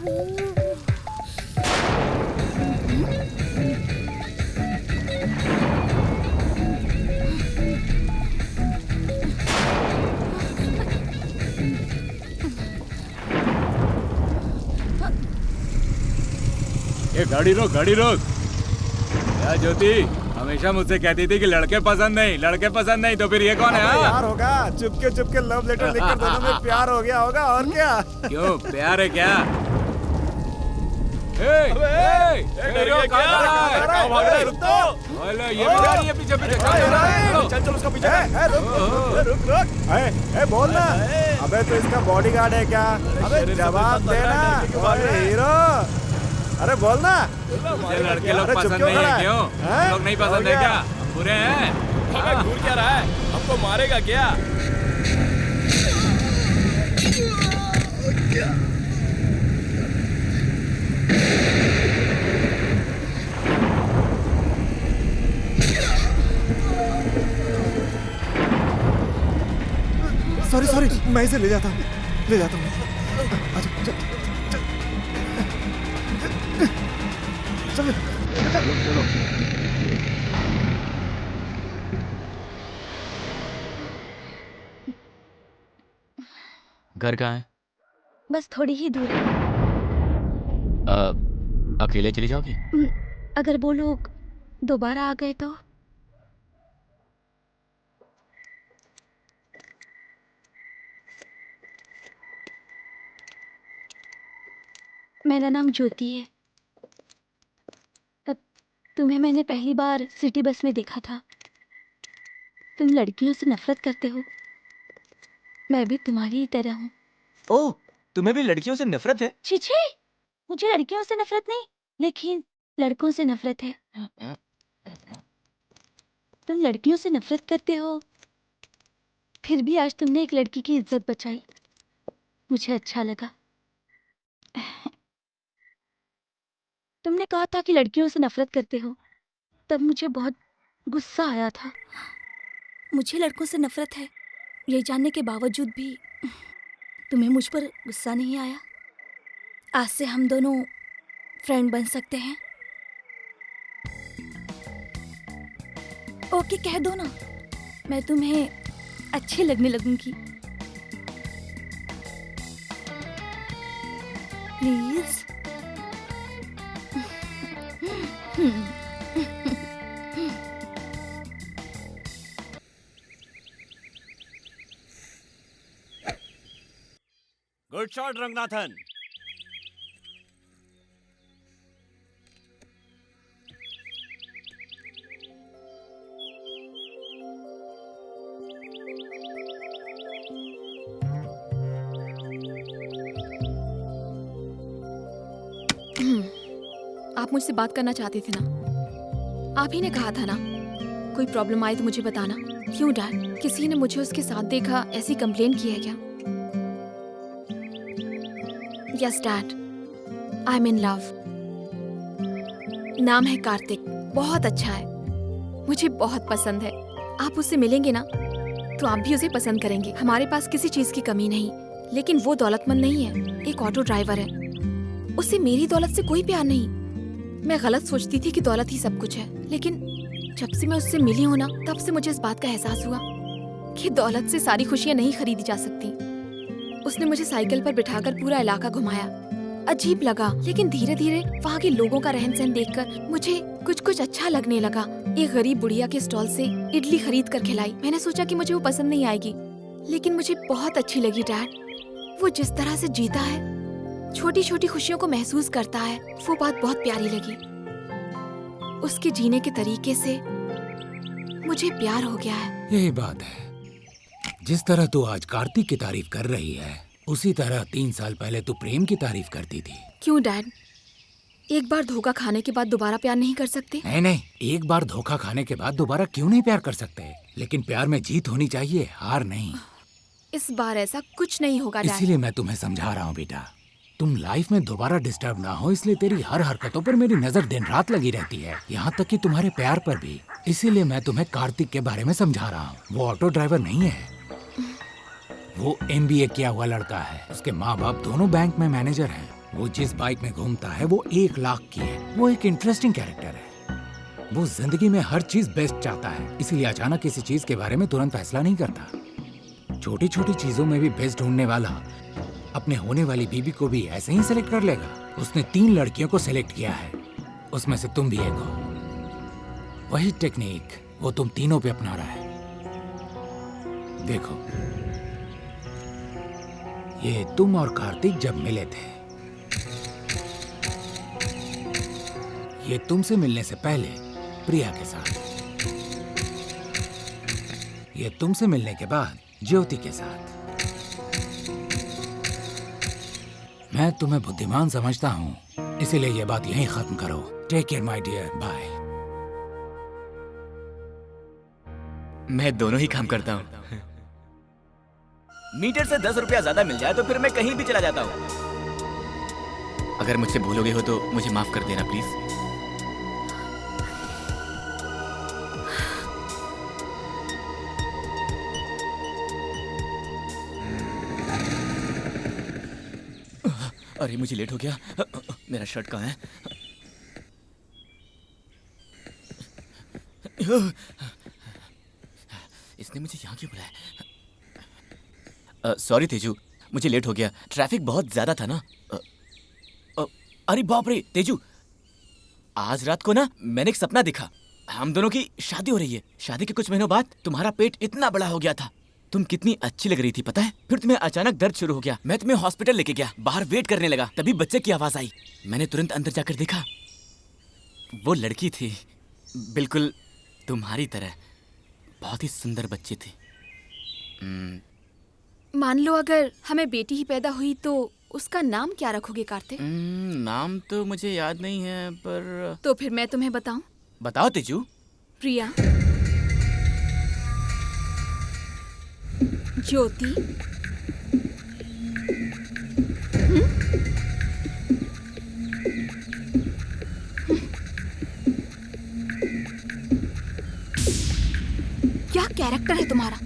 ये गाड़ी रोक, गाड़ी रोक। क्या ज्योति हमेशा मुझसे कहती थी कि लड़के पसंद नहीं, तो फिर ये कौन है? प्यार होगा, चुपके लव लेटर लिखकर दोनों में प्यार हो गया होगा, और क्या? क्यों, प्यार है क्या? ये भी जा रही है पीछे पीछे। चल उसका पीछे। रुक। बोल ना। अबे तो इसका बॉडीगार्ड है क्या? अबे जवाब देना। हीरो, अरे बोल ना। मुझे लड़के लोग पसंद नहीं है। क्यों? लोग नहीं पसंद है क्या? बुरे हैं? हमें घूर क्या रहा है? हमको मारेगा क्या? सॉरी, मैं इसे ले जाता हूँ। अच्छा, चल। घर कहाँ है? बस थोड़ी ही दूर है। अकेले चली जाओगी? अगर वो लोग दोबारा आ गए तो? मेरा नाम ज्योति है। तुम्हें मैंने पहली बार सिटी बस में देखा था। तुम लड़कियों से नफरत करते हो। मैं भी तुम्हारी ही तरह हूँ। ओह, तुम्हें भी लड़कियों से नफरत है? छी, मुझे लड़कियों से नफरत नहीं, लेकिन लड़कों से नफरत है। तुम लड़कियों से नफरत करते हो, फिर भी आज तुमने एक लड़की की इज्जत बचाई। मुझे अच्छा लगा। तुमने कहा था कि लड़कियों से नफरत करते हो, तब मुझे बहुत गुस्सा आया था। मुझे लड़कों से नफरत है, ये जानने के बावजूद भी तुम्हें मुझ पर गुस्सा नहीं आया। आज से हम दोनों फ्रेंड बन सकते हैं। ओके कह दो ना, मैं तुम्हें अच्छी लगने लगूंगी। प्लीज। Good shot Ranganathan. आप मुझसे बात करना चाहते थे ना? आप ही ने कहा था ना, कोई प्रॉब्लम आए तो मुझे बताना। क्यों डैड, किसी ने मुझे उसके साथ देखा ऐसी कंप्लेन की है क्या? Yes dad, I am in love. नाम है कार्तिक, बहुत अच्छा है, मुझे बहुत पसंद है। आप उससे मिलेंगे ना तो आप भी उसे पसंद करेंगे। हमारे पास किसी चीज की कमी नहीं, लेकिन वो दौलतमंद नहीं है, एक ऑटो ड्राइवर है। उसे मेरी दौलत से कोई प्यार नहीं। मैं गलत सोचती थी कि दौलत ही सब कुछ है, लेकिन जब से मैं उससे मिली हूँ ना, तब से मुझे इस बात का एहसास हुआ कि दौलत से सारी खुशियाँ नहीं खरीदी जा सकती। उसने मुझे साइकिल पर बिठाकर पूरा इलाका घुमाया। अजीब लगा, लेकिन धीरे धीरे वहाँ के लोगों का रहन सहन देखकर मुझे कुछ अच्छा लगने लगा। एक गरीब बुढ़िया के स्टॉल से इडली खरीद कर खिलाई। मैंने सोचा कि मुझे वो पसंद नहीं आएगी, लेकिन मुझे बहुत अच्छी लगी डैड। वो जिस तरह से जीता है, छोटी छोटी खुशियों को महसूस करता है, वो बात बहुत प्यारी लगी। उसके जीने के तरीके से मुझे प्यार हो गया है। यही बात है। जिस तरह तू आज कार्तिक की तारीफ कर रही है, उसी तरह 3 साल पहले तू प्रेम की तारीफ करती थी। क्यों डैड, एक बार धोखा खाने के बाद दोबारा प्यार नहीं कर सकते? नहीं, एक बार धोखा खाने के बाद दोबारा क्यों नहीं प्यार कर सकते, लेकिन प्यार में जीत होनी चाहिए, हार नहीं। इस बार ऐसा कुछ नहीं होगा डैड। इसीलिए मैं तुम्हें समझा रहा हूँ बेटा, तुम लाइफ में दोबारा डिस्टर्ब ना हो, इसलिए तेरी हर हरकतों पर मेरी नजर दिन रात लगी रहती है, यहाँ तक कि तुम्हारे प्यार पर भी। इसीलिए मैं तुम्हें कार्तिक के बारे में समझा रहा हूँ। वो ऑटो ड्राइवर नहीं है, वो MBA किया हुआ लड़का है। उसके माँ बाप दोनों बैंक में मैनेजर हैं। वो जिस बाइक में घूमता है वो 1 लाख की है। वो एक इंटरेस्टिंग कैरेक्टर है। वो जिंदगी में हर चीज बेस्ट चाहता है, इसीलिए अचानक किसी चीज के बारे में तुरंत फैसला नहीं करता। छोटी छोटी चीजों में भी बेस्ट ढूंढने वाला अपने होने वाली बीबी को भी ऐसे ही सिलेक्ट कर लेगा। उसने 3 लड़कियों को सिलेक्ट किया है, उसमें से तुम भी एक हो। वही टेक्निक वो तुम तीनों पे अपना रहा है। देखो, ये तुम और कार्तिक जब मिले थे, ये तुमसे मिलने से पहले प्रिया के साथ, ये तुमसे मिलने के बाद ज्योति के साथ। मैं तुम्हें बुद्धिमान समझता हूं, इसीलिए ये बात यहीं खत्म करो। Take care my dear, bye. मैं दोनों ही काम करता हूँ। मीटर से 10 रुपया ज्यादा मिल जाए तो फिर मैं कहीं भी चला जाता हूँ। अगर मुझसे भूलोगे हो तो मुझे माफ कर देना प्लीज। अरे मुझे लेट हो गया। मेरा शर्ट कहाँ है? इसने मुझे यहाँ क्यों बुलाया? सॉरी तेजू, मुझे लेट हो गया। ट्रैफिक बहुत ज्यादा था ना। अरे बाप रे तेजू, आज रात को ना मैंने एक सपना देखा। हम दोनों की शादी हो रही है। शादी के कुछ महीनों बाद तुम्हारा पेट इतना बड़ा हो गया था। तुम कितनी अच्छी लग रही थी पता है। फिर तुम्हें अचानक दर्द शुरू हो गया। मैं तुम्हें हॉस्पिटल लेके गया, बाहर वेट करने लगा, तभी बच्चे की आवाज आई। मैंने तुरंत अंदर जाकर देखा, वो लड़की थी बिल्कुल तुम्हारी तरह। बहुत ही सुंदर बच्चे थे। मान लो अगर हमें बेटी ही पैदा हुई तो उसका नाम क्या रखोगे कार्तिक? नाम तो मुझे याद नहीं है, पर तो फिर मैं तुम्हें बताऊं? बताओ तेजू। प्रिया, ज्योति, क्या कैरेक्टर है तुम्हारा।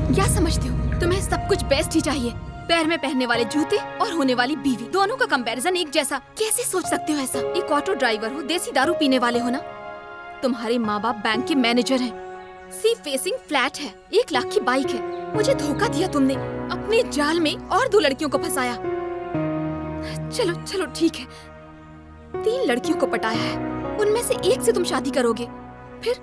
क्या समझते हो, तुम्हें सब कुछ बेस्ट ही चाहिए। पैर में पहनने वाले जूते और होने वाली बीवी, दोनों का कंपैरिजन एक जैसा। कैसे सोच सकते हो ऐसा? एक ऑटो ड्राइवर हो, देसी दारू पीने वाले हो ना। तुम्हारे माँ बाप बैंक के मैनेजर हैं, सी फेसिंग फ्लैट है, 1 लाख की बाइक है। मुझे धोखा दिया तुमने, अपने जाल में और 2 लड़कियों को फंसाया। चलो चलो ठीक है, 3 लड़कियों को पटाया है, उनमें से एक से तुम शादी करोगे, फिर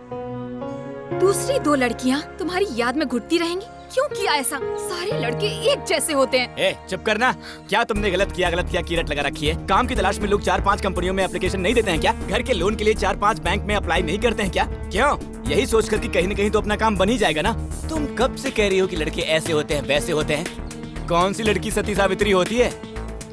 दूसरी 2 लड़कियां तुम्हारी याद में घुटती रहेंगी। क्यों किया ऐसा? सारे लड़के एक जैसे होते हैं। ए, चुप करना। क्या तुमने गलत किया की रट लगा रखी है? काम की तलाश में लोग 4-5 कंपनियों में एप्लीकेशन नहीं देते हैं क्या? घर के लोन के लिए 4-5 बैंक में अप्लाई नहीं करते हैं क्या? क्यों? यही सोच कर कि कहीं न कहीं तो अपना काम बन ही जाएगा ना। तुम कब से कह रही हो कि लड़के ऐसे होते हैं वैसे होते हैं? कौन सी लड़की सती सावित्री होती है?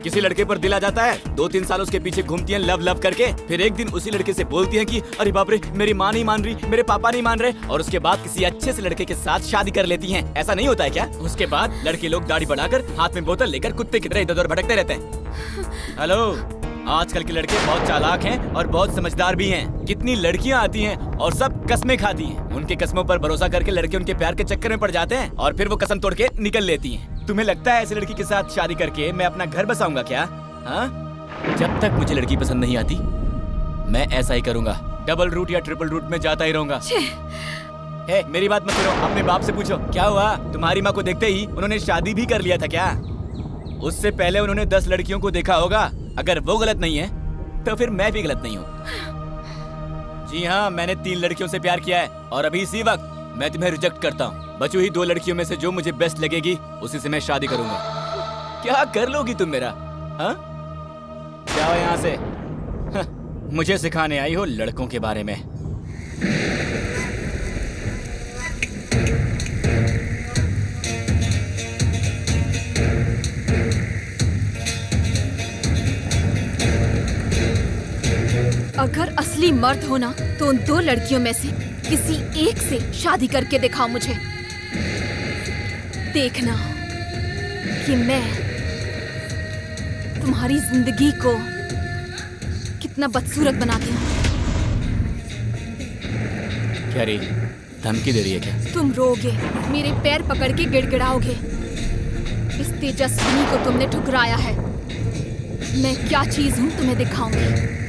किसी लड़के पर दिल आ जाता है, 2-3 साल उसके पीछे घूमती हैं लव लव करके, फिर एक दिन उसी लड़के से बोलती हैं कि अरे बाप रे, मेरी माँ नहीं मान रही, मेरे पापा नहीं मान रहे, और उसके बाद किसी अच्छे से लड़के के साथ शादी कर लेती हैं। ऐसा नहीं होता है क्या? उसके बाद लड़के लोग दाढ़ी बढ़ाकर हाथ में बोतल लेकर कुत्ते की तरह इधर उधर भटकते रहते हैं। हेलो, आजकल के लड़के बहुत चालाक हैं और बहुत समझदार भी हैं। कितनी लड़कियां आती हैं और सब कसमें खाती हैं। उनके कसमों पर भरोसा करके लड़के उनके प्यार के चक्कर में पड़ जाते हैं और फिर वो कसम तोड़ के निकल लेती हैं। तुम्हें लगता है ऐसी लड़की के साथ शादी करके मैं अपना घर बसाऊंगा क्या? हाँ? जब तक मुझे लड़की पसंद नहीं आती मैं ऐसा ही करूंगा, डबल रूट या ट्रिपल रूट में जाता ही रहूंगा। हे, मेरी बात मत करो, अपने बाप से पूछो क्या हुआ। तुम्हारी माँ को देखते ही उन्होंने शादी भी कर लिया था क्या? उससे पहले उन्होंने 10 लड़कियों को देखा होगा। अगर वो गलत नहीं है तो फिर मैं भी गलत नहीं हूँ। जी हाँ, मैंने 3 लड़कियों से प्यार किया है और अभी इसी वक्त मैं तुम्हें रिजेक्ट करता हूँ। बची हुई 2 लड़कियों में से जो मुझे बेस्ट लगेगी उसी से मैं शादी करूंगा। क्या कर लोगी तुम मेरा? हाँ, जाओ यहाँ से। मुझे सिखाने आई हो लड़कों के बारे में। अगर असली मर्द हो ना तो उन 2 लड़कियों में से किसी एक से शादी करके दिखाओ मुझे। देखना कि मैं तुम्हारी जिंदगी को कितना बदसूरत बनाती हूँ। क्या रे, धमकी दे रही है क्या? तुम रोगे, मेरे पैर पकड़ के गिड़गिड़ाओगे। इस तेजस्विनी को तुमने ठुकराया है। मैं क्या चीज हूँ तुम्हें दिखाऊंगी।